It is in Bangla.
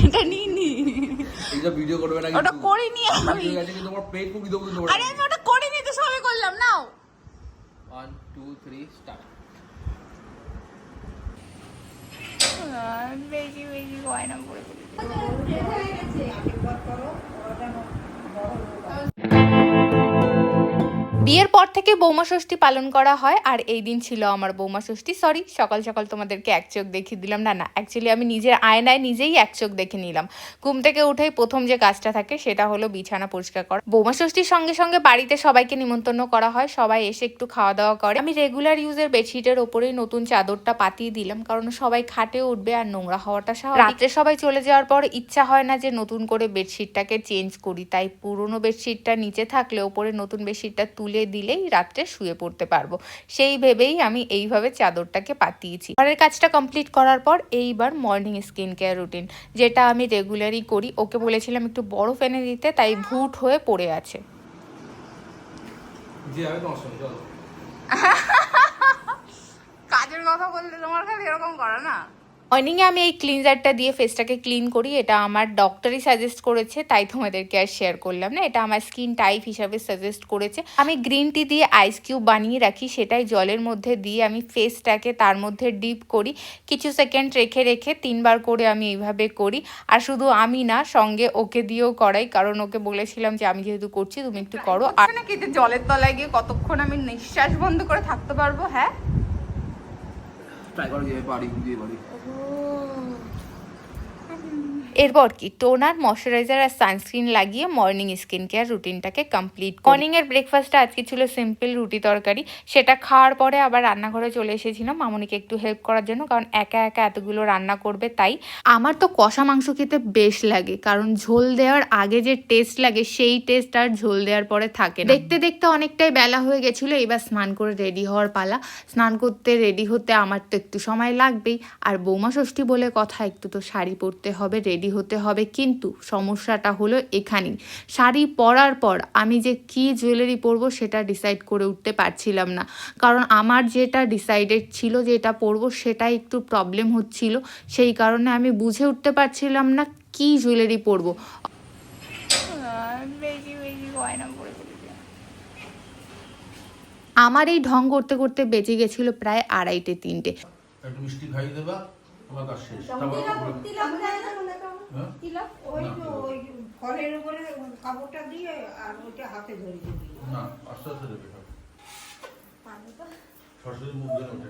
এটা নিইনি। এইটা ভিডিও করবে না, ওটা করিনি আমি। ঠিক আছে, কিন্তু তোমার পেট মুখ দেবো কিন্তু। আরে আমি ওটা করিনি তো, সবে করলাম। নাও 1 2 3 স্টার্ট। বেশি বেশি গয়না পড়ে গেছে। বিয়ের পর থেকে বৌমা ষষ্ঠী পালন করা হয়, আর এই দিন ছিল আমার বৌমা ষষ্ঠী। সরি, সকাল সকাল তোমাদেরকে এক চোখ দেখিয়ে দিলাম। না না, অ্যাকচুয়ালি আমি নিজের আয়নায় নিজেই এক চোখ দেখে নিলাম। ঘুম থেকে উঠেই প্রথম যে কাজটা থাকে সেটা হলো বিছানা পরিষ্কার করা। বৌমা ষষ্ঠীর সঙ্গে সঙ্গে বাড়িতে সবাইকে নিমন্ত্রণ করা হয়, সবাই এসে একটু খাওয়া দাওয়া করে। আমি রেগুলার ইউজের বেডশিটের ওপরেই নতুন চাদরটা পাতিয়ে দিলাম, কারণ সবাই খাটে উঠবে আর নোংরা হওয়াটা স্বাভাবিক। রাত্রে সবাই চলে যাওয়ার পর ইচ্ছা হয় না যে নতুন করে বেডশিটটাকে চেঞ্জ করি, তাই পুরোনো বেডশিটটা নিচে থাকলে ওপরে নতুন বেডশিটটা তুলে দিলেই রাত্রে শুয়ে পড়তে পারবো। সেই ভেবেই আমি এইভাবে চাদরটাকে পাতিয়েছি। ঘরের কাজটা কমপ্লিট করার পর এইবার মর্নিং স্কিন কেয়ার রুটিন, যেটা আমি রেগুলারই করি। ওকে বলেছিলাম একটু বরফ এনে দিতে, তাই ভুট হয়ে পড়ে আছে। কাজের কথা বলতে তোমার খালি এরকম করা না। মর্নিংয়ে আমি এই ক্লিনজারটা দিয়ে ফেসটাকে ক্লিন করি। এটা আমার ডক্টরই সাজেস্ট করেছে, তাই তোমাদেরকে আর শেয়ার করলাম না। এটা আমার স্কিন টাইপ হিসাবে সাজেস্ট করেছে। আমি গ্রিন টি দিয়ে আইস কিউব বানিয়ে রাখি, সেটাই জলের মধ্যে দিয়ে আমি ফেসটাকে তার মধ্যে ডিপ করি। কিছু সেকেন্ড রেখে রেখে 3বার করে আমি এইভাবে করি। আর শুধু আমি না, সঙ্গে ওকে দিয়েও করাই, কারণ ওকে বলেছিলাম যে আমি যেহেতু করছি তুমি একটু করো। আর নাকি যে জলের তলায় গিয়ে কতক্ষণ আমি নিঃশ্বাস বন্ধ করে থাকতে পারবো? হ্যাঁ, ট্রাই করে দিয়ে পারি, দিয়ে পারি। এরপর কি টোনার, ময়শ্চারাইজার আর সানস্ক্রিন লাগিয়ে মর্নিং স্কিন কেয়ার রুটিনটাকে কমপ্লিট। মর্নিংয়ের ব্রেকফাস্টটা আজকে ছিল সিম্পল রুটি তরকারি। সেটা খাওয়ার পরে আবার রান্নাঘরে চলে এসেছিলাম মামনিকে একটু হেল্প করার জন্য, কারণ একা একা এতগুলো রান্না করবে। তাই আমার তো কষা মাংস খেতে বেশ লাগে, কারণ ঝোল দেওয়ার আগে যে টেস্ট লাগে সেই টেস্ট আর ঝোল দেওয়ার পরে থাকে না। দেখতে দেখতে অনেকটাই বেলা হয়ে গেছিলো, এবার স্নান করে রেডি হওয়ার পালা। স্নান করতে রেডি হতে আমার তো একটু সময় লাগবেই, আর বৌমা ষষ্ঠী বলে কথা, একটু তো শাড়ি পরতে হবে, রেডি হতে হবে। কিন্তু সমস্যাটা হলো এখানেই, শাড়ি পরার পর আমি যে কি জুয়েলারি পরবো সেটা ডিসাইড করে উঠতে পারছিলাম না, কারণ আমার যেটা ডিসাইডেড ছিল যে এটা পরবো সেটাই একটু প্রবলেম হচ্ছিল। সেই কারণে আমি বুঝে উঠতে পারছিলাম না কি জুয়েলারি পরবো। আমার এই ঢং করতে করতে বেজে গেছিল প্রায় 2:30-3টে। একটু মিষ্টি খাইয়ে দেবা, আমার কাজ শেষ। ওই ফলের উপরে কাপড়টা দিয়ে আর ওইটা হাতে ধরে দিবি না, আস্তে আস্তে দেবে। সরস্বতী মুখ দিয়ে ওঠে।